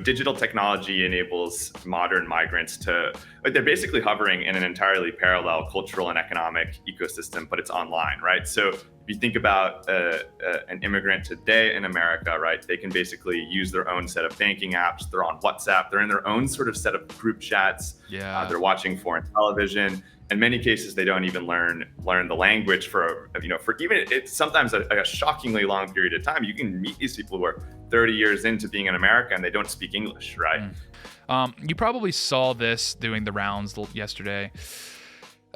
digital technology enables modern migrants to, like, they're basically hovering in an entirely parallel cultural and economic ecosystem, but it's online, right? So if you think about an immigrant today in America, right, they can basically use their own set of banking apps. They're on WhatsApp. They're in their own sort of set of group chats. Yeah. They're watching foreign television. In many cases, they don't even learn the language for even it's sometimes a shockingly long period of time. You can meet these people who are 30 years into being in America and they don't speak English, right? You probably saw this doing the rounds yesterday.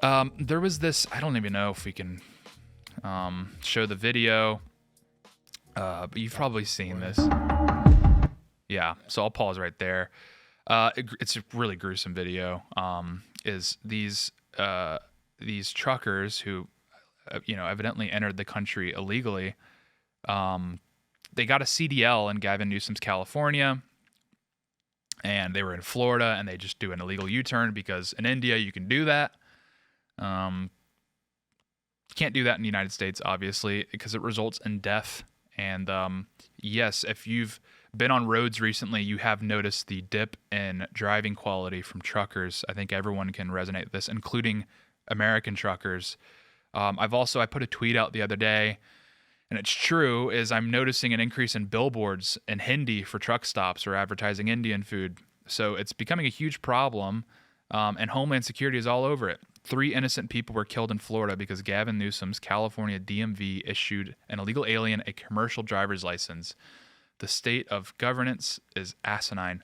There was this, I don't even know if we can show the video, but you've probably seen this. Yeah, so I'll pause right there. It's a really gruesome video. Is these truckers who, evidently entered the country illegally. They got a CDL in Gavin Newsom's California, and they were in Florida, and they just do an illegal U-turn because in India you can do that. You can't do that in the United States, obviously, because it results in death. And yes, if you've been on roads recently, you have noticed the dip in driving quality from truckers. I think everyone can resonate with this, including American truckers. I put a tweet out the other day, and it's true, is I'm noticing an increase in billboards in Hindi for truck stops or advertising Indian food. So it's becoming a huge problem, and Homeland Security is all over it. 3 innocent people were killed in Florida because Gavin Newsom's California DMV issued an illegal alien a commercial driver's license. The state of governance is asinine.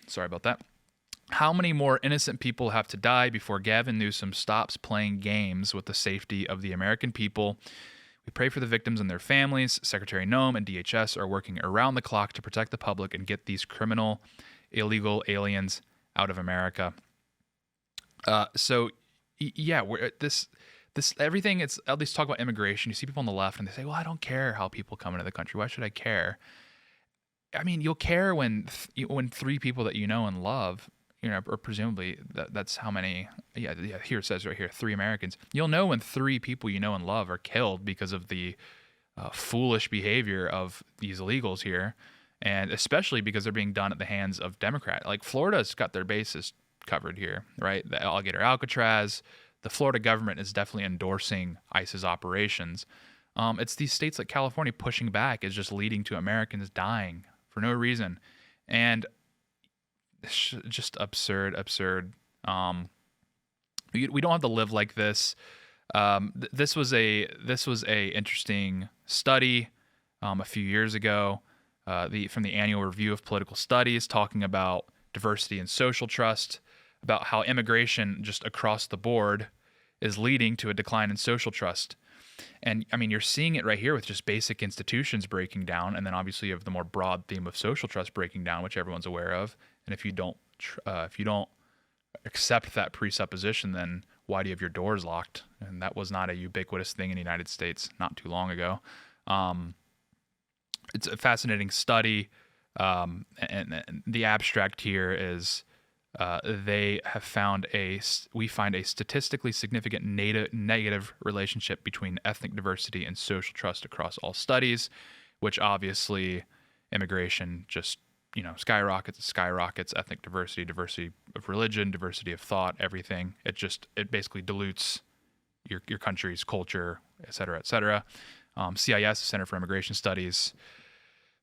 Sorry about that. How many more innocent people have to die before Gavin Newsom stops playing games with the safety of the American people? We pray for the victims and their families. Secretary Noem and DHS are working around the clock to protect the public and get these criminal, illegal aliens out of America. This everything, it's at least talk about immigration. You see people on the left and they say, well, I don't care how people come into the country. Why should I care? I mean, you'll care when 3 people that you know and love, or presumably that's how many. Yeah. Here it says right here, 3 Americans. You'll know when 3 people you know and love are killed because of the foolish behavior of these illegals here, and especially because they're being done at the hands of Democrats. Like Florida's got their bases covered here, right? The alligator Alcatraz. The Florida government is definitely endorsing ICE's operations. It's these states like California pushing back is just leading to Americans dying for no reason, and it's just absurd. We don't have to live like this. This was a interesting study a few years ago, from the annual review of political studies, talking about diversity and social trust, about how immigration just across the board is leading to a decline in social trust. And I mean, you're seeing it right here with just basic institutions breaking down, and then obviously you have the more broad theme of social trust breaking down, which everyone's aware of. And if you don't accept that presupposition, then why do you have your doors locked? And that was not a ubiquitous thing in the United States not too long ago. It's a fascinating study, and the abstract here is they have found we find a statistically significant negative relationship between ethnic diversity and social trust across all studies, which obviously immigration just skyrockets ethnic diversity of religion, diversity of thought, everything. It basically dilutes your country's culture, et cetera, et cetera. CIS, the Center for Immigration Studies,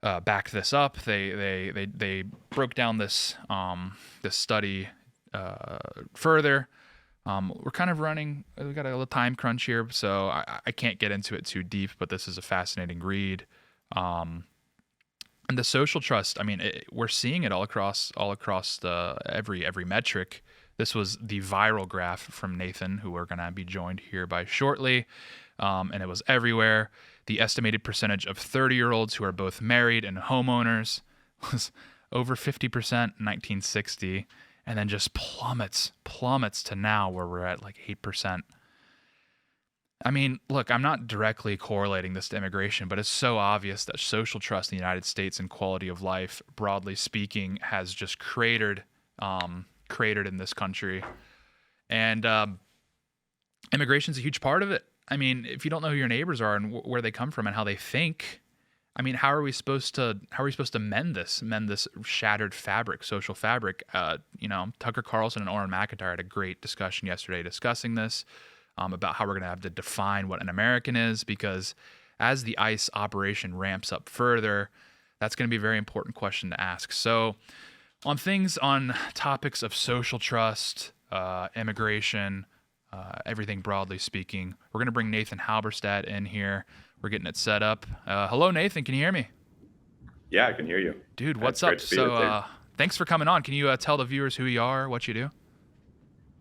backed this up. They broke down this study further. We're kind of running. We got a little time crunch here, so I can't get into it too deep. But this is a fascinating read. And the social trust. I mean, we're seeing it all across the every metric. This was the viral graph from Nathan, who we're going to be joined here by shortly. And it was everywhere. The estimated percentage of 30-year-olds who are both married and homeowners was over 50% in 1960, and then just plummets to now where we're at like 8%. I mean, look, I'm not directly correlating this to immigration, but it's so obvious that social trust in the United States and quality of life, broadly speaking, has just cratered in this country. And immigration is a huge part of it. I mean, if you don't know who your neighbors are and where they come from and how they think, I mean, how are we supposed to mend this shattered fabric, social fabric? Tucker Carlson and Orrin McIntyre had a great discussion yesterday discussing this, about how we're going to have to define what an American is, because as the ICE operation ramps up further, that's going to be a very important question to ask. So, on topics of social trust, immigration, everything broadly speaking, we're going to bring Nathan Halberstadt in here. We're getting it set up. Hello, Nathan. Can you hear me? Yeah, I can hear you. Dude, what's It's up? great to be with you. Thanks for coming on. Can you tell the viewers who you are, what you do?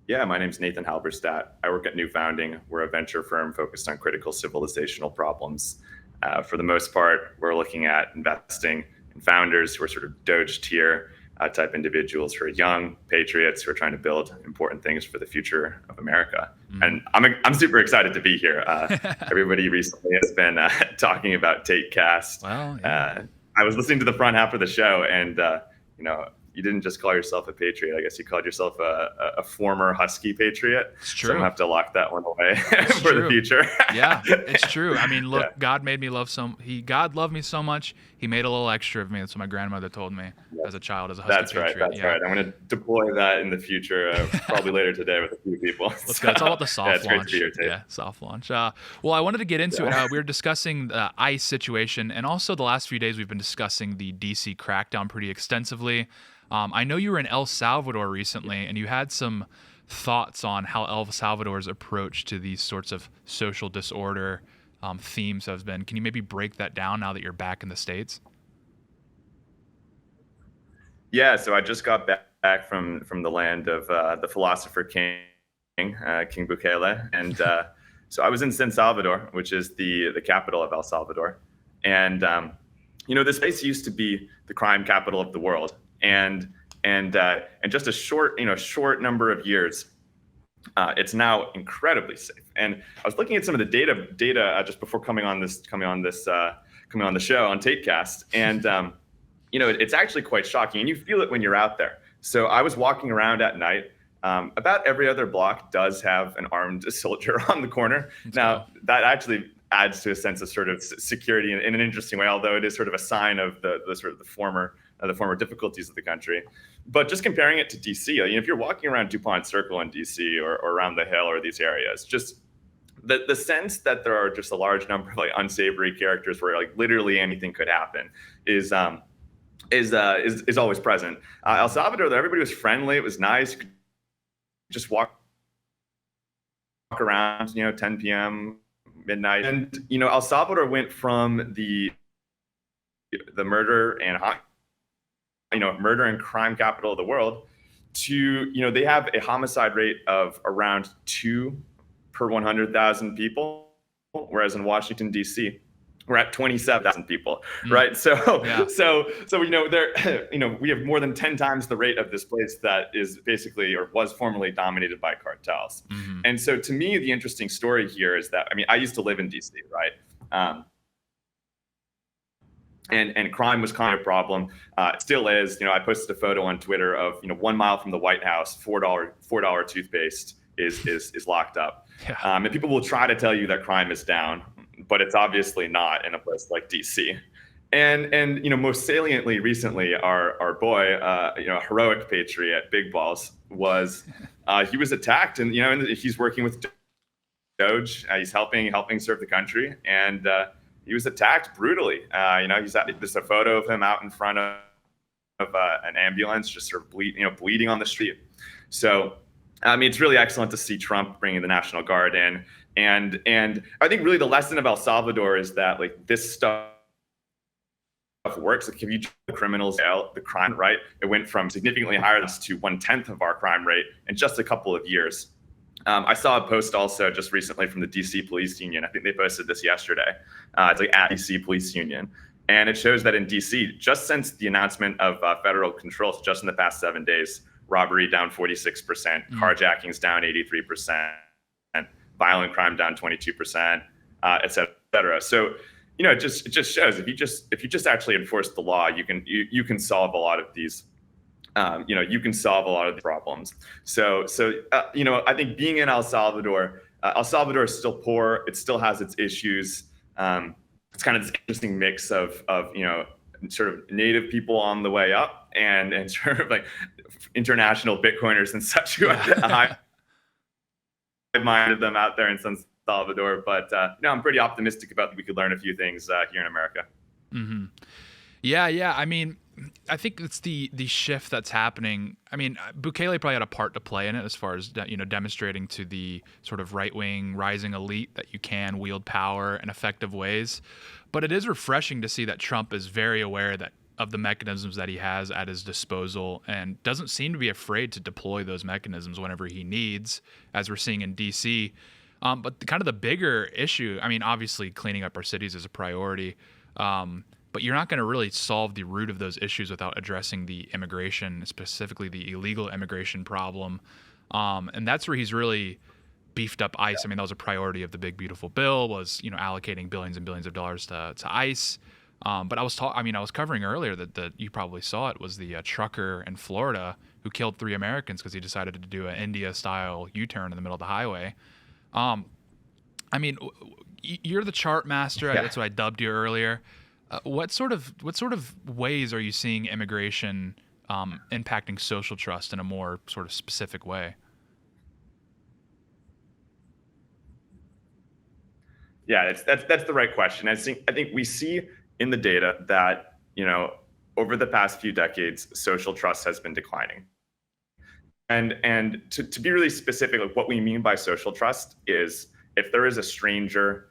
Yeah, my name's Nathan Halberstadt. I work at New Founding. We're a venture firm focused on critical civilizational problems. For the most part, we're looking at investing in founders who are sort of Doge tier type individuals who are young patriots who are trying to build important things for the future of America. And I'm super excited to be here. Everybody recently has been talking about TateCast. Well, yeah. I was listening to the front half of the show, and you didn't just call yourself a patriot. I guess you called yourself a former Husky patriot. It's So I'm true. gonna have to lock that one away It's for true. the future. Yeah, it's true. I mean, look, Yeah. God loved me so much, he made a little extra of me. That's what my grandmother told me as a child, as a Husky That's right. patriot. That's Yeah. right. I'm going to deploy that in the future, probably later today with a few people. Let's go. It's all about the Yeah, soft it's great to launch. be here, Tate. Yeah, soft launch. Well, I wanted to get into it. We were discussing the ICE situation, and also the last few days we've been discussing the DC crackdown pretty extensively. I know you were in El Salvador recently, and you had some thoughts on how El Salvador's approach to these sorts of social disorder themes has been. Can you maybe break that down now that you're back in the States? Yeah, so I just got back from the land of the philosopher King Bukele, and so I was in San Salvador, which is the capital of El Salvador, and this place used to be the crime capital of the world, and just a short number of years, it's now incredibly safe. And I was looking at some of the data just before coming on the show on TateCast, and it's actually quite shocking, and you feel it when you're out there. So I was walking around at night. About every other block does have an armed soldier on the corner. Now, that actually adds to a sense of sort of security in an interesting way, although it is sort of a sign of the sort of the former difficulties of the country. But just comparing it to DC, if you're walking around DuPont Circle in DC or around the Hill or these areas, just the sense that there are just a large number of like unsavory characters where like literally anything could happen is always present. El Salvador, everybody was friendly. It was nice. You could just walk around, 10 p.m., midnight. And, El Salvador went from the murder and crime capital of the world to, they have a homicide rate of around 2 per 100,000 people, whereas in Washington, D.C., we're at 27,000 people, right? So we have more than 10 times the rate of this place that is basically or was formerly dominated by cartels. Mm-hmm. And so to me, the interesting story here is that I used to live in DC, right? And crime was kind of a problem. It still is. I posted a photo on Twitter of 1 mile from the White House, $4 toothpaste is locked up. Yeah. And people will try to tell you that crime is down, but it's obviously not in a place like DC. And most saliently recently, our boy, heroic patriot, Big Balls, he was attacked, and he's working with Doge. He's helping serve the country, and he was attacked brutally. There's a photo of him out in front of an ambulance, just sort of bleeding on the street. So, it's really excellent to see Trump bringing the National Guard in. And I think really the lesson of El Salvador is that like this stuff works. Like if you the criminals out the crime, right? It went from significantly higher to 1/10 of our crime rate in just a couple of years. I saw a post also just recently from the DC Police Union. I think they posted this yesterday. It's like at DC Police Union. And it shows that in DC, just since the announcement of federal controls, just in the past 7 days, robbery down 46%, carjackings down 83%, violent crime down 22%, et cetera. So, it just shows if you just actually enforce the law, you can solve a lot of these. You can solve a lot of the problems. So I think being in El Salvador is still poor. It still has its issues. it's kind of this interesting mix of sort of native people on the way up and sort of like international Bitcoiners and such who have a high mind of them out there in San Salvador. But I'm pretty optimistic about that we could learn a few things here in America. Mm-hmm. Yeah. I mean, I think it's the shift that's happening. I mean, Bukele probably had a part to play in it as far as demonstrating to the sort of right-wing rising elite that you can wield power in effective ways. But it is refreshing to see that Trump is very aware of the mechanisms that he has at his disposal and doesn't seem to be afraid to deploy those mechanisms whenever he needs, as we're seeing in D.C. But kind of the bigger issue, I mean, obviously cleaning up our cities is a priority. But you're not going to really solve the root of those issues without addressing the immigration, specifically the illegal immigration problem. And that's where he's really beefed up ICE. I mean, that was a priority of the big, beautiful bill, was, allocating billions and billions of dollars to ICE. But I was covering earlier that you probably saw it, was the trucker in Florida who killed 3 Americans because he decided to do an India-style U-turn in the middle of the highway. I mean, you're the chart master. Yeah. That's what I dubbed you earlier. What sort of ways are you seeing immigration impacting social trust in a more sort of specific way? Yeah, that's the right question. I think we see in the data that over the past few decades, social trust has been declining. And to be really specific, like what we mean by social trust is if there is a stranger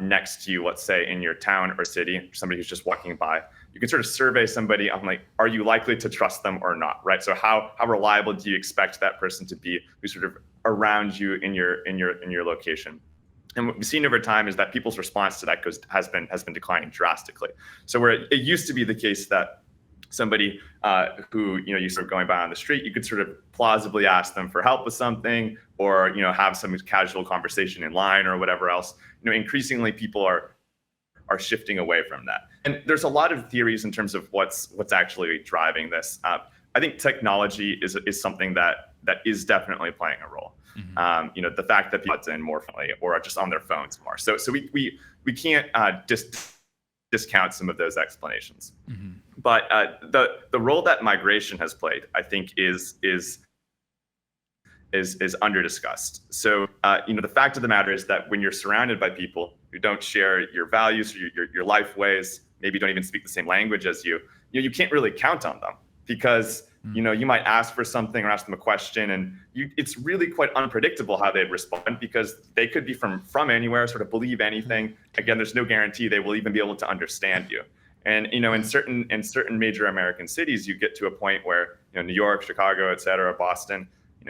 next to you, let's say in your town or city, somebody who's just walking by, you can sort of survey somebody on like, are you likely to trust them or not, right? So how reliable do you expect that person to be who's sort of around you in your location? And what we've seen over time is that people's response to that has been declining drastically. So where it used to be the case that somebody who you sort of going by on the street, you could sort of plausibly ask them for help with something, or have some casual conversation in line or whatever else. Increasingly people are shifting away from that. And there's a lot of theories in terms of what's actually driving this. I think technology is something that is definitely playing a role. Mm-hmm. The fact that people are in more frequently or are just on their phones more. So we can't discount some of those explanations. Mm-hmm. But the role that migration has played, I think, is under discussed. So the fact of the matter is that when you're surrounded by people who don't share your values or your life ways, maybe don't even speak the same language as you, you can't really count on them, because you might ask for something or ask them a question, and it's really quite unpredictable how they'd respond, because they could be from anywhere, sort of believe anything. Again, there's no guarantee they will even be able to understand you. And in certain major American cities, you get to a point where New York, Chicago, et cetera, Boston,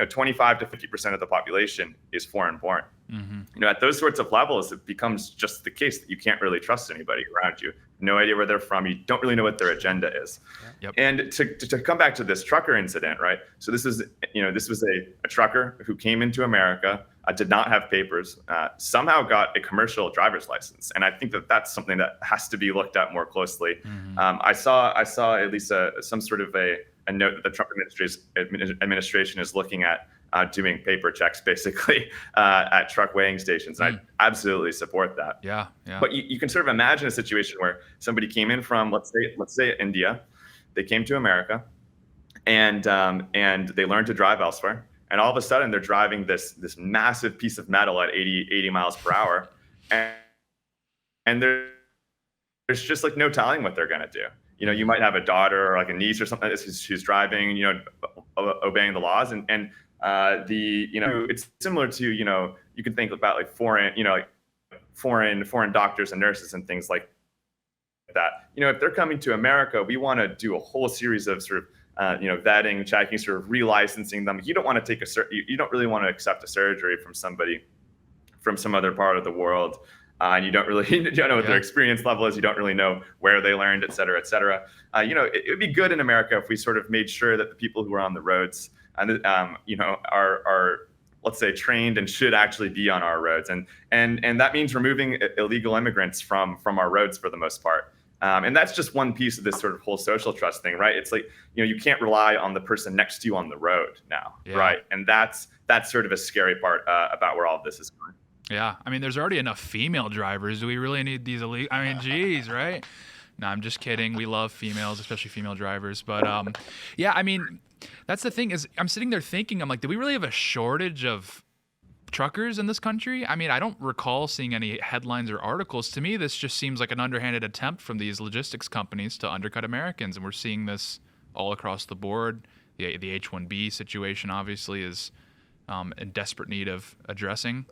25 to 50% of the population is foreign born. Mm-hmm. At those sorts of levels, it becomes just the case that you can't really trust anybody around you. No idea where they're from. You don't really know what their agenda is. Yep. And to come back to this trucker incident, right? So this was a trucker who came into America, did not have papers, somehow got a commercial driver's license. And I think that's something that has to be looked at more closely. Mm-hmm. I saw at least some sort of a note that the Trump administration is looking at doing paper checks, basically, at truck weighing stations. And I absolutely support that. Yeah. But you can sort of imagine a situation where somebody came in from, let's say India, they came to America, and they learned to drive elsewhere, and all of a sudden they're driving this massive piece of metal at 80 miles per hour, and there's just like no telling what they're gonna do. You might have a daughter or like a niece or something who's driving, obeying the laws, and it's similar to you can think about like foreign doctors and nurses and things like that. If they're coming to America, we want to do a whole series of sort of vetting, checking, sort of relicensing them. You don't want to you don't really want to accept a surgery from somebody from some other part of the world. And you don't know what their experience level is. You don't really know where they learned, et cetera, et cetera. It would be good in America if we sort of made sure that the people who are on the roads and are let's say trained and should actually be on our roads, and that means removing illegal immigrants from our roads for the most part. And that's just one piece of this sort of whole social trust thing, right? It's like you can't rely on the person next to you on the road now, right? And that's sort of a scary part about where all of this is going. Yeah, I mean, there's already enough female drivers. Do we really need these elite? I mean, geez, right? No, I'm just kidding. We love females, especially female drivers. But yeah, I mean, that's the thing is, I'm sitting there thinking, I'm like, do we really have a shortage of truckers in this country? I mean, I don't recall seeing any headlines or articles. To me, this just seems like an underhanded attempt from these logistics companies to undercut Americans, and we're seeing this all across the board. The H-1B situation obviously is in desperate need of addressing.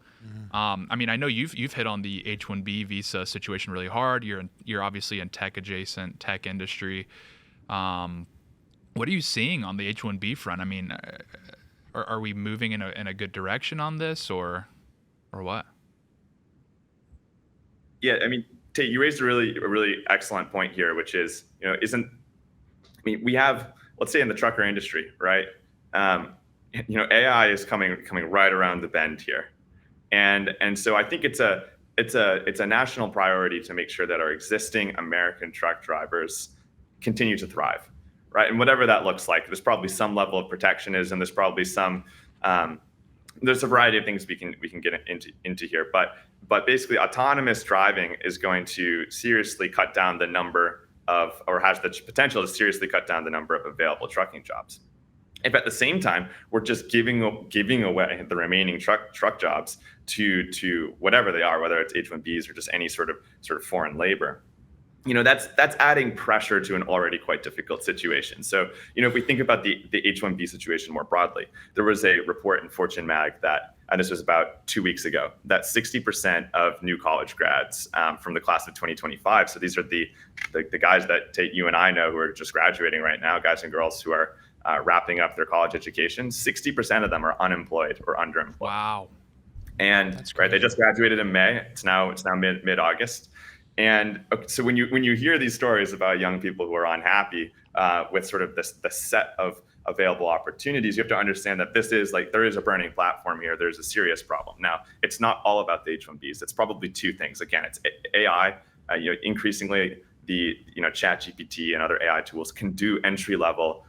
I mean, I know you've hit on the H-1B visa situation really hard. You're obviously in tech adjacent tech industry. What are you seeing on the H-1B front? I mean, are we moving in a good direction on this, or what? Yeah, I mean, Tate, you raised a really excellent point here, which is, we have, let's say in the trucker industry, right? AI is coming right around the bend here, and so I think it's a national priority to make sure that our existing American truck drivers continue to thrive, right? And whatever that looks like, there's probably some level of protectionism. There's probably there's a variety of things we can get into here, but basically, autonomous driving is going to seriously cut down the number of, or has the potential to seriously cut down the number of available trucking jobs. If at the same time we're just giving away the remaining truck jobs to whatever they are, whether it's H-1Bs or just any sort of foreign labor, that's adding pressure to an already quite difficult situation. So, if we think about the H-1B situation more broadly, there was a report in Fortune Mag that, and this was about 2 weeks ago, that 60% of new college grads from the class of 2025, so these are the guys that Tate, you and I know, who are just graduating right now, guys and girls who are wrapping up their college education, 60% of them are unemployed or underemployed. Wow. And right, they just graduated in May. It's now mid-August. And so when you hear these stories about young people who are unhappy with sort of the set of available opportunities, you have to understand that there is a burning platform here. There's a serious problem. Now, it's not all about the H-1Bs. It's probably two things. Again, it's AI. Increasingly, the ChatGPT and other AI tools can do entry level,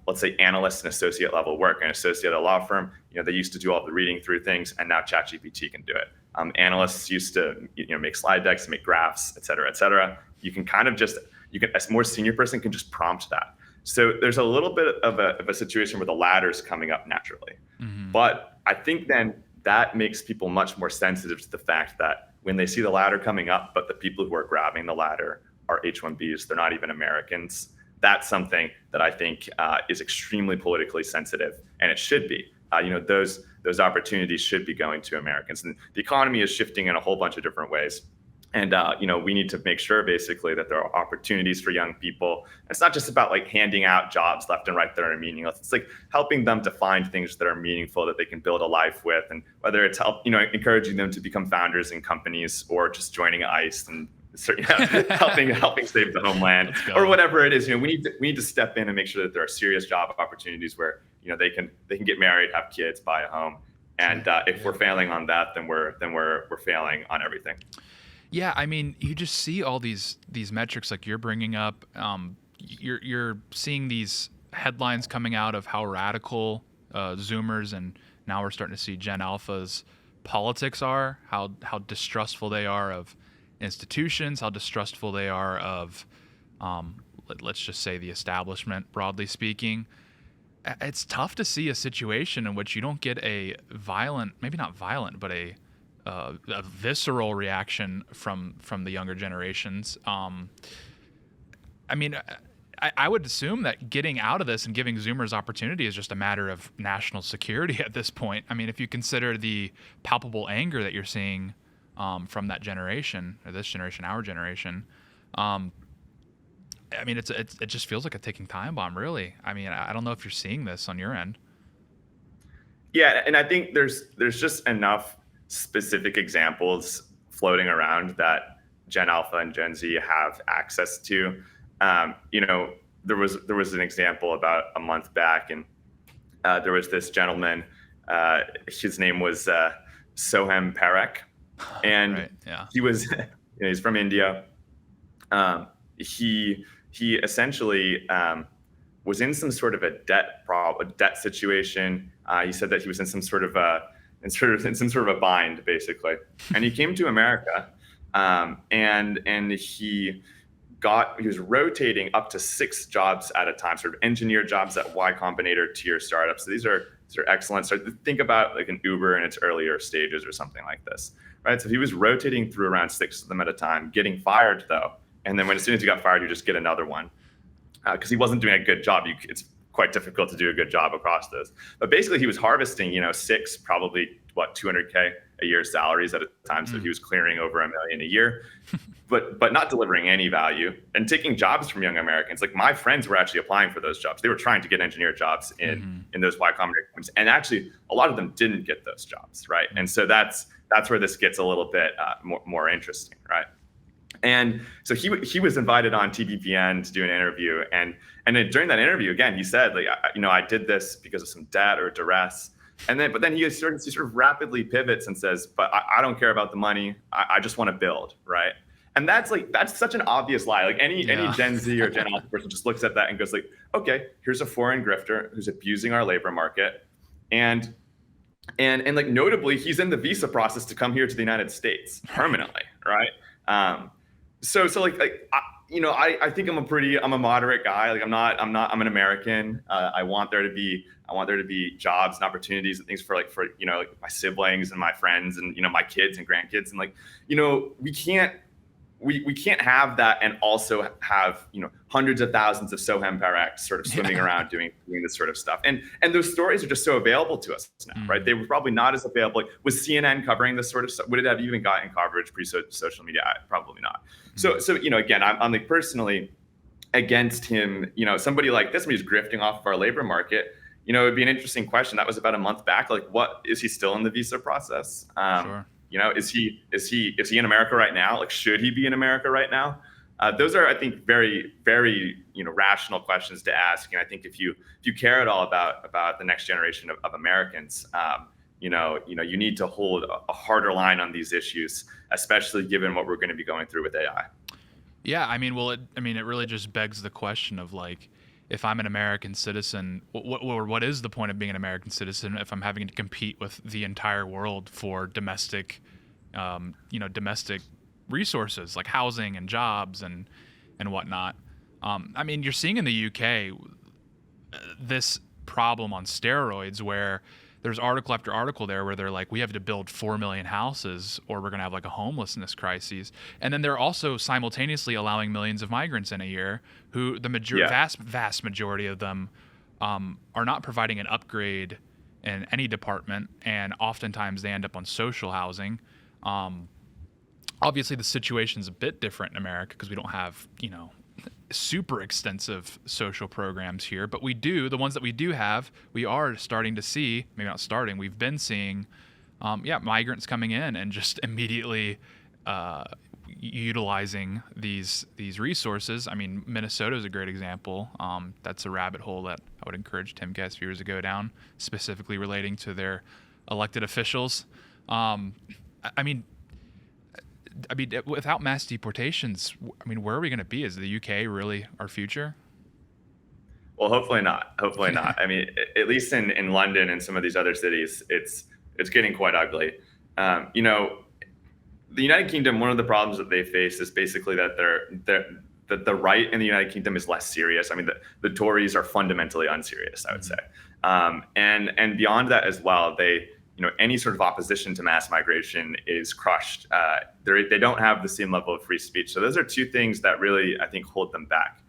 let's say, analyst and associate level work. An associate at a law firm, they used to do all the reading through things, and now ChatGPT can do it. Analysts used to make slide decks, make graphs, et cetera, et cetera. A more senior person can just prompt that. So there's a little bit of a situation where the ladder's coming up naturally. Mm-hmm. But I think then that makes people much more sensitive to the fact that when they see the ladder coming up, but the people who are grabbing the ladder are H-1Bs, they're not even Americans. That's something that I think is extremely politically sensitive, and it should be. Those opportunities should be going to Americans, and the economy is shifting in a whole bunch of different ways. And we need to make sure basically that there are opportunities for young people. It's not just about like handing out jobs left and right that are meaningless. It's like helping them to find things that are meaningful that they can build a life with, and whether it's encouraging them to become founders in companies or just joining ICE and helping save the homeland or whatever it is. We need to step in and make sure that there are serious job opportunities where they can get married, have kids, buy a home. And if we're failing on that, then we're failing on everything. Yeah, I mean, you just see all these metrics like you're bringing up. You're seeing these headlines coming out of how radical Zoomers, and now we're starting to see Gen Alpha's politics are, how distrustful they are of institutions, how distrustful they are of, let's just say, the establishment, broadly speaking. It's tough to see a situation in which you don't get a violent, maybe not violent, but a visceral reaction from the younger generations. I mean, I would assume that getting out of this and giving Zoomers opportunity is just a matter of national security at this point. I mean, if you consider the palpable anger that you're seeing from that generation, or this generation, our generation, I mean, it just feels like a ticking time bomb, really. I mean, I don't know if you're seeing this on your end. Yeah, and I think there's just enough specific examples floating around that Gen Alpha and Gen Z have access to. There was an example about a month back, and there was this gentleman. His name was Soham Parekh, and right, yeah. He was he's from India. He essentially was in some sort of a debt situation. He said that he was in some sort of in some sort of a bind, basically. And he came to America, and he was rotating up to 6 jobs at a time, sort of engineer jobs at Y Combinator tier startups. So these are excellent. So think about like an Uber in its earlier stages or something like this, right? So he was rotating through around 6 of them at a time, getting fired though. And then as soon as he got fired, you just get another one, because he wasn't doing a good job. It's quite difficult to do a good job across those. But basically he was harvesting, 6, probably 200K a year salaries at a time. So he was clearing over $1 million a year, but not delivering any value and taking jobs from young Americans. Like my friends were actually applying for those jobs. They were trying to get engineer jobs in those Y Combinator companies. And actually a lot of them didn't get those jobs, right? And so that's where this gets a little bit more interesting, right? And so he was invited on TBPN to do an interview, and then during that interview, again, he said, like, I did this because of some debt or duress, but then he sort of rapidly pivots and says, but I don't care about the money, I just want to build, right? And that's such an obvious lie. Like any Gen Z or Gen Alpha person just looks at that and goes like, okay, here's a foreign grifter who's abusing our labor market, and like notably, he's in the visa process to come here to the United States permanently, right? So I think I'm a moderate guy. Like I'm an American. I want there to be jobs and opportunities and things for like my siblings and my friends and, my kids and grandkids. And we can't have that and also have, hundreds of thousands of Sohem Parekh sort of swimming around doing this sort of stuff. And those stories are just so available to us now, right? They were probably not as available. Like, was CNN covering this sort of stuff? Would it have even gotten coverage pre-social media? Probably not. So again, I'm like personally against him. Somebody like this, when he's grifting off of our labor market, it'd be an interesting question. That was about a month back. Like, what is he still in the visa process? Sure. Is he in America right now? Like, should he be in America right now? Those are, I think, very, very, rational questions to ask. And I think if you care at all about the next generation of Americans, you need to hold a harder line on these issues, especially given what we're going to be going through with AI. Yeah, I mean, it really just begs the question of like, if I'm an American citizen, what is the point of being an American citizen if I'm having to compete with the entire world for domestic resources like housing and jobs and whatnot? I mean, you're seeing in the UK this problem on steroids where there's article after article there where they're like, we have to build 4 million houses or we're going to have like a homelessness crisis. And then they're also simultaneously allowing millions of migrants in a year who vast majority of them are not providing an upgrade in any department. And oftentimes they end up on social housing. Obviously the situation's a bit different in America because we don't have, super extensive social programs here, but the ones that we do have, we are starting to see, maybe not starting, we've been seeing, migrants coming in and just immediately utilizing these resources. I mean, Minnesota is a great example. That's a rabbit hole that I would encourage Tim guest viewers to go down, specifically relating to their elected officials. I mean, without mass deportations, where are we going to be? Is the UK really our future? Well, hopefully not. Hopefully not. I mean, at least in London and some of these other cities, it's getting quite ugly. The United Kingdom, one of the problems that they face is basically that that the right in the United Kingdom is less serious. I mean, the Tories are fundamentally unserious, I would say. And beyond that as well, any sort of opposition to mass migration is crushed. They don't have the same level of free speech. So those are two things that really, I think, hold them back.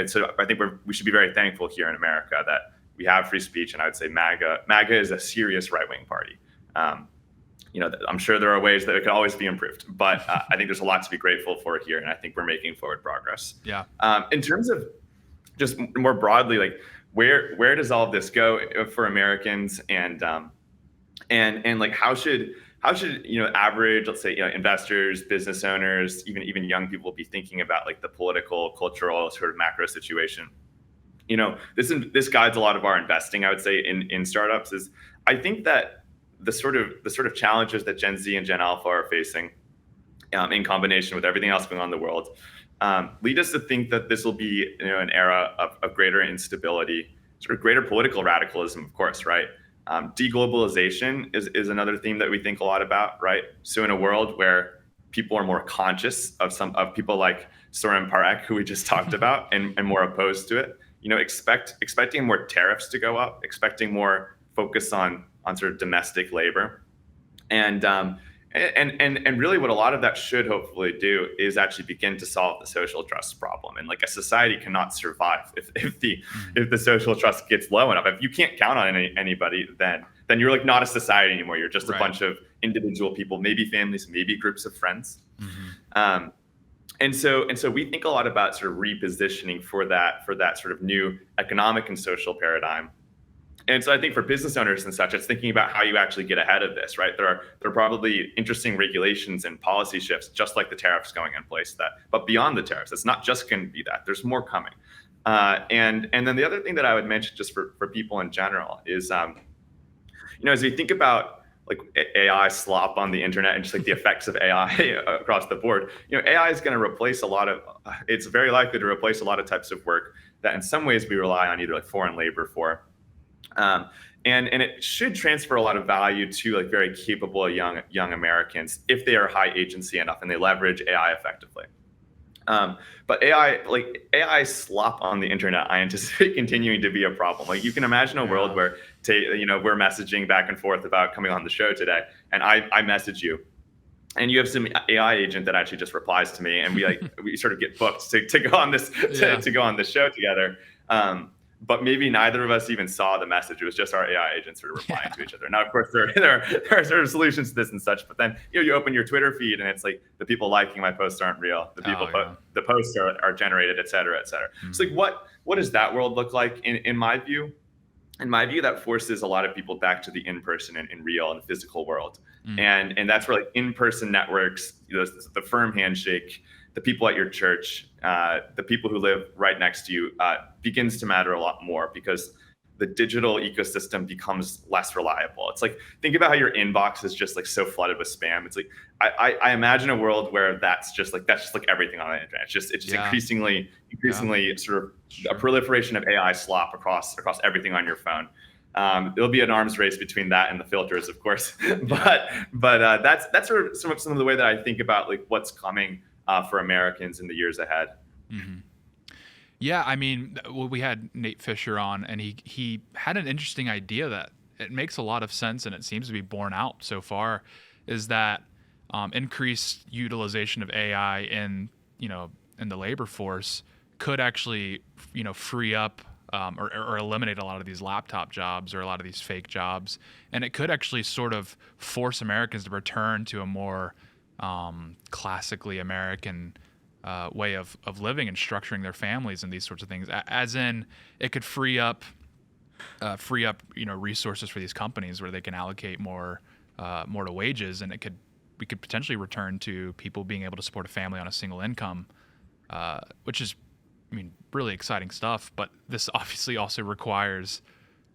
So I think we should be very thankful here in America that we have free speech. And I would say MAGA is a serious right-wing party. I'm sure there are ways that it could always be improved, but I think there's a lot to be grateful for here. And I think we're making forward progress. Yeah. In terms of just more broadly, like where does all of this go for Americans, and like how should average, let's say, investors, business owners, even young people be thinking about like the political, cultural sort of macro situation? This guides a lot of our investing, I would say, in startups. Is I think that the sort of challenges that Gen Z and Gen Alpha are facing, in combination with everything else going on in the world, lead us to think that this will be an era of greater instability, sort of greater political radicalism, of course, right? Deglobalization is another theme that we think a lot about, right? So in a world where people are more conscious of people like Soren Parek, who we just talked about, and more opposed to it, expecting more tariffs to go up, expecting more focus on sort of domestic labor, and really what a lot of that should hopefully do is actually begin to solve the social trust problem. And like a society cannot survive if the social trust gets low enough. If you can't count on anybody, then you're like not a society anymore. You're just a bunch of individual people, maybe families, maybe groups of friends. And so we think a lot about sort of repositioning for that sort of new economic and social paradigm. And so I think for business owners and such, it's thinking about how you actually get ahead of this, right? There are probably interesting regulations and policy shifts, just like the tariffs going in place. But beyond the tariffs, it's not just going to be that. There's more coming. And then the other thing that I would mention, just for people in general, is as we think about like AI slop on the internet and just like the effects of AI across the board, AI is going to replace it's very likely to replace a lot of types of work that in some ways we rely on either like foreign labor for. And it should transfer a lot of value to like very capable young Americans if they are high agency enough and they leverage AI effectively. But AI slop on the internet, I anticipate continuing to be a problem. Like you can imagine a world where we're messaging back and forth about coming on the show today, and I message you, and you have some AI agent that actually just replies to me, and we sort of get booked to go on this to go on the show together. But maybe neither of us even saw the message. It was just our AI agents sort of replying to each other. Now, of course, there are sort of solutions to this and such. But then you open your Twitter feed and it's like the people liking my posts aren't real. The people the posts are generated, et cetera, et cetera. Mm-hmm. So like what does that world look like in my view? In my view, that forces a lot of people back to the in-person and real and physical world. Mm. And that's where like in-person networks, the firm handshake, the people at your church, the people who live right next to you begins to matter a lot more because the digital ecosystem becomes less reliable. It's like, think about how your inbox is just like so flooded with spam. It's like, I imagine a world where that's just like everything on the internet. It's just increasingly sort of a proliferation of AI slop across everything on your phone. There'll be an arms race between that and the filters, of course. but that's sort of some of the way that I think about like what's coming for Americans in the years ahead. Mm-hmm. Yeah, I mean, we had Nate Fisher on, and he had an interesting idea that it makes a lot of sense, and it seems to be borne out so far, is that increased utilization of AI in the labor force could actually free up or eliminate a lot of these laptop jobs or a lot of these fake jobs, and it could actually sort of force Americans to return to a more classically American way of living and structuring their families and these sorts of things. As in, it could free up resources for these companies where they can allocate more to wages, and we could potentially return to people being able to support a family on a single income, which is, really exciting stuff. But this obviously also requires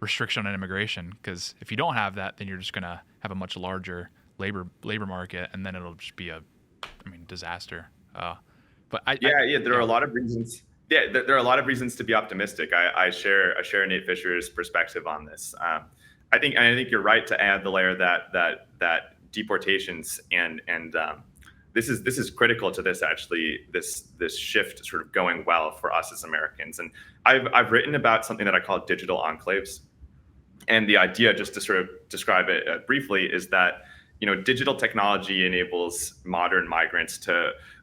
restriction on immigration, because if you don't have that, then you're just going to have a much larger labor market, and then it'll just be a disaster. But there are a lot of reasons. Yeah, there are a lot of reasons to be optimistic. I share Nate Fisher's perspective on this. I think you're right to add the layer that deportations and this is critical to this actually this shift sort of going well for us as Americans. And I've written about something that I call digital enclaves, and the idea, just to sort of describe it briefly, is that digital technology enables modern migrants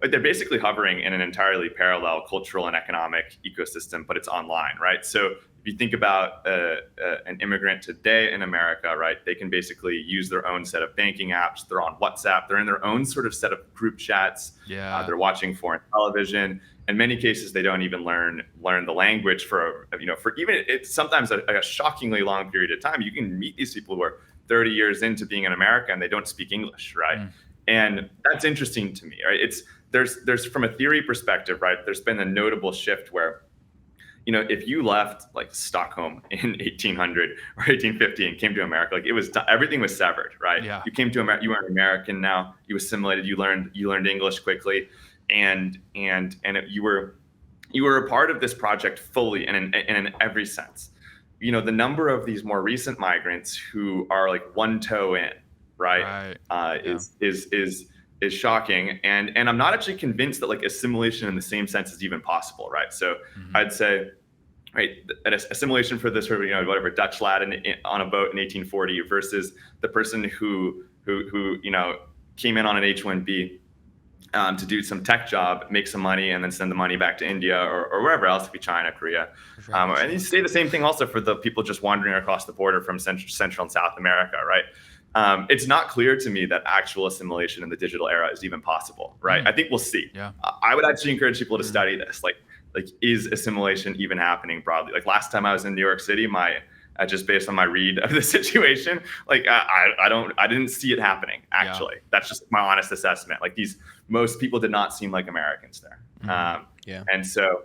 they're basically hovering in an entirely parallel cultural and economic ecosystem, but it's online, right? So if you think about an immigrant today in America, right, they can basically use their own set of banking apps. They're on WhatsApp. They're in their own sort of set of group chats. Yeah. They're watching foreign television. In many cases, they don't even learn the language for even it's sometimes a shockingly long period of time. You can meet these people who are 30 years into being in America and they don't speak English, right? Mm. And that's interesting to me, right? There's from a theory perspective, right? There's been a notable shift where, if you left like Stockholm in 1800 or 1850 and came to America, like everything was severed, right? Yeah. You came to America, you were an American now, you assimilated, you learned English quickly, and you were a part of this project fully and in every sense. the number of these more recent migrants who are like one toe in, right, Yeah. is shocking, and I'm not actually convinced that like assimilation in the same sense is even possible, right? So Hmm. I'd say, right, an assimilation for this sort of whatever Dutch lad on a boat in 1840 versus the person who came in on an H-1B to do some tech job, make some money, and then send the money back to India or wherever else, it could be China, Korea. Right. And you say the same thing also for the people just wandering across the border from Central and South America, right? It's not clear to me that actual assimilation in the digital era is even possible, right? I think we'll see. Yeah. I would actually encourage people to study this. Like, is assimilation even happening broadly? Like last time I was in New York City, just based on my read of the situation, like I didn't see it happening. Actually, that's just my honest assessment. Like most people did not seem like Americans there. And so,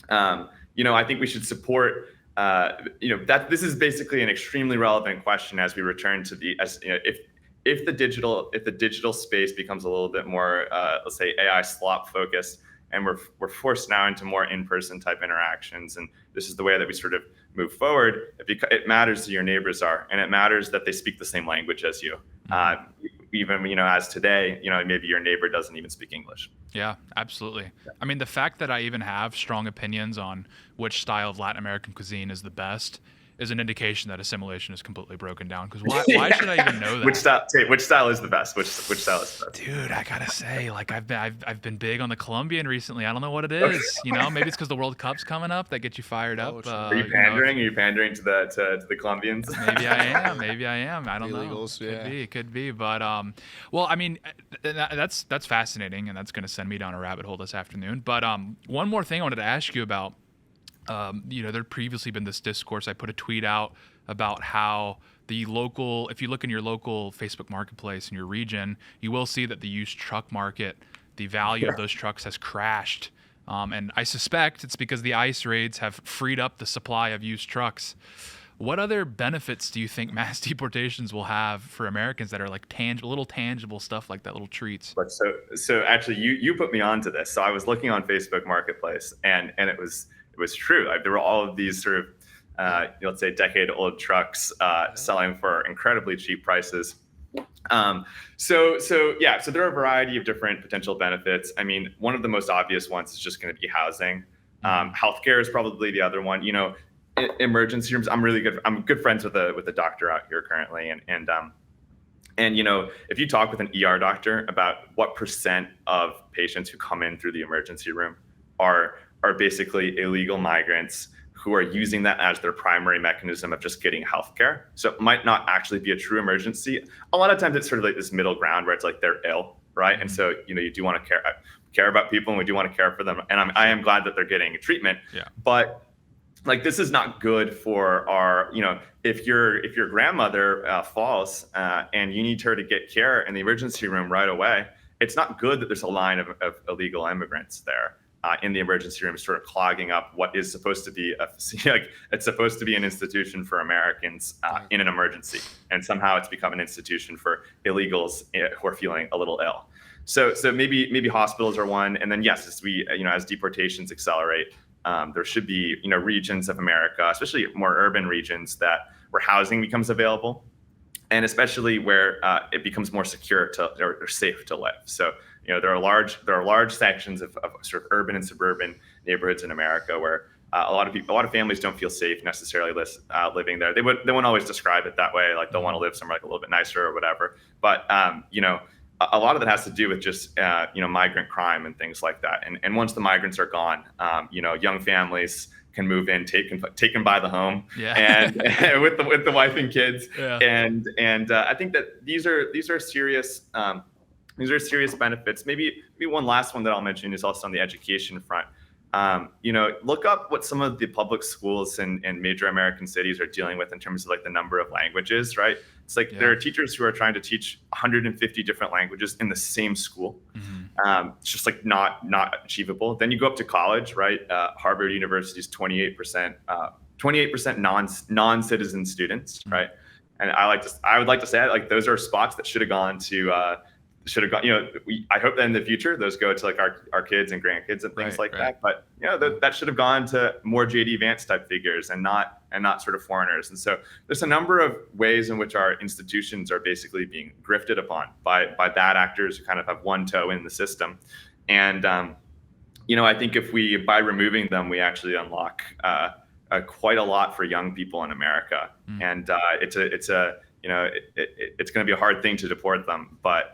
I think we should support. That this is basically an extremely relevant question as we return to if the digital space becomes a little bit more, let's say, AI slop focused, and we're forced now into more in-person type interactions, and this is the way that we sort of move forward. It matters who your neighbors are, and it matters that they speak the same language as you. Even as today, maybe your neighbor doesn't even speak English. Yeah, absolutely. I mean, the fact that I even have strong opinions on which style of Latin American cuisine is the best is an indication that assimilation is completely broken down. Because why should I even know that? Which style is the best? Which style is the best? Dude, I gotta say, like I've been big on the Colombian recently. I don't know what it is. Maybe it's because the World Cup's coming up that gets you fired up. Are you pandering? Are you pandering to the Colombians? Maybe I am. Maybe I am. I don't know. Illegals, Could be. But well, I mean, that's fascinating, and that's gonna send me down a rabbit hole this afternoon. But one more thing I wanted to ask you about. There'd previously been this discourse. I put a tweet out about how if you look in your local Facebook marketplace in your region, you will see that the used truck market, the value of those trucks has crashed. And I suspect it's because the ICE raids have freed up the supply of used trucks. What other benefits do you think mass deportations will have for Americans that are like little tangible stuff like that, little treats? But so actually, you put me onto this. So I was looking on Facebook Marketplace, and it was true. There were all of these sort of, let's say, decade-old trucks selling for incredibly cheap prices. So there are a variety of different potential benefits. I mean, one of the most obvious ones is just going to be housing. Healthcare is probably the other one. Emergency rooms. I'm good friends with a doctor out here currently, and if you talk with an ER doctor about what percent of patients who come in through the emergency room are basically illegal migrants who are using that as their primary mechanism of just getting healthcare. So it might not actually be a true emergency. A lot of times it's sort of like this middle ground where it's like they're ill, right? Mm-hmm. And so you do want to care about people, and we do want to care for them. And I am glad that they're getting treatment. Yeah. But like, this is not good for our, if your grandmother falls and you need her to get care in the emergency room right away, it's not good that there's a line of illegal immigrants there in the emergency room, sort of clogging up what is supposed to be it's supposed to be an institution for Americans in an emergency, and somehow it's become an institution for illegals who are feeling a little ill. So maybe hospitals are one, and then yes, as deportations accelerate. There should be, regions of America, especially more urban regions, where housing becomes available, and especially where it becomes more secure or safe to live. So, there are large sections of sort of urban and suburban neighborhoods in America where a lot of families don't feel safe necessarily living there. They won't always describe it that way, like they'll want to live somewhere like a little bit nicer or whatever. But a lot of that has to do with just migrant crime and things like that. And once the migrants are gone, young families can move in, taken by the home, and with the wife and kids. Yeah. And I think that these are serious benefits. Maybe one last one that I'll mention is also on the education front. Look up what some of the public schools in major American cities are dealing with in terms of like the number of languages, right? It's like there are teachers who are trying to teach 150 different languages in the same school. Mm-hmm. It's just like not achievable. Then you go up to college, right? Harvard University's 28% non-citizen students, mm-hmm. right? And I would like to say like those are spots that should have gone to should have gone, I hope that in the future those go to like our kids and grandkids and things like that. But that should have gone to more JD Vance type figures and not sort of foreigners. And so there's a number of ways in which our institutions are basically being grifted upon by bad actors who kind of have one toe in the system. And I think by removing them, we actually unlock quite a lot for young people in America. And it's going to be a hard thing to deport them, but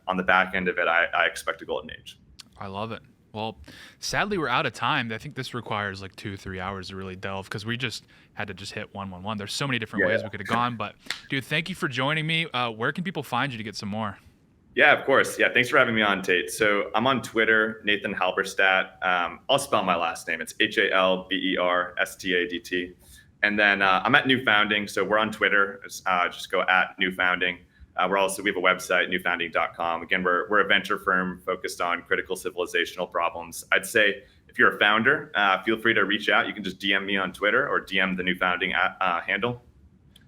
on the back end of it, I expect a golden age. I love it. Well, sadly, we're out of time. I think this requires like 2-3 hours to really delve, because we just had to hit 111. There's so many different ways we could have gone. But dude, thank you for joining me. Where can people find you to get some more? Yeah, of course. Yeah, thanks for having me on, Tate. So I'm on Twitter, Nathan Halberstadt. I'll spell my last name. It's HALBERSTADT. And then I'm at New Founding. So we're on Twitter. Just go at New Founding. We have a website, newfounding.com. Again, we're a venture firm focused on critical civilizational problems. I'd say if you're a founder, feel free to reach out. You can just DM me on Twitter or DM the New Founding handle.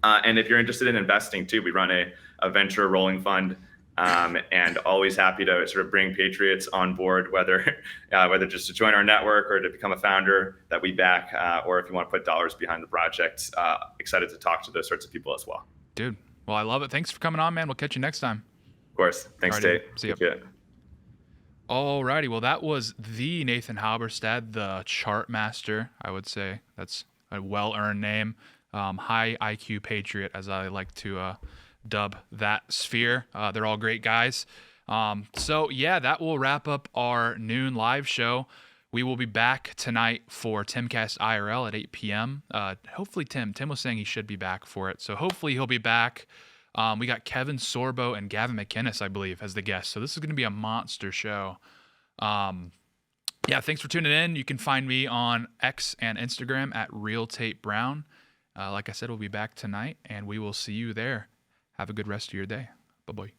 And if you're interested in investing too, we run a venture rolling fund. And always happy to sort of bring patriots on board, whether just to join our network or to become a founder that we back, or if you want to put dollars behind the project. Excited to talk to those sorts of people as well. Dude, well, I love it. Thanks for coming on, man. We'll catch you next time. Of course. Thanks, Tate. See you. Alrighty. Well, that was the Nathan Halberstadt, the chart master. I would say that's a well-earned name. High IQ patriot, as I like to dub that sphere. They're all great guys. So yeah, that will wrap up our noon live show. We will be back tonight for Timcast IRL at 8 p.m. Hopefully Tim was saying he should be back for it. So hopefully he'll be back. We got Kevin Sorbo and Gavin McInnes, I believe, as the guests. So this is going to be a monster show. Yeah, thanks for tuning in. You can find me on X and Instagram at Real Tate Brown. Like I said, we'll be back tonight, and we will see you there. Have a good rest of your day. Bye-bye.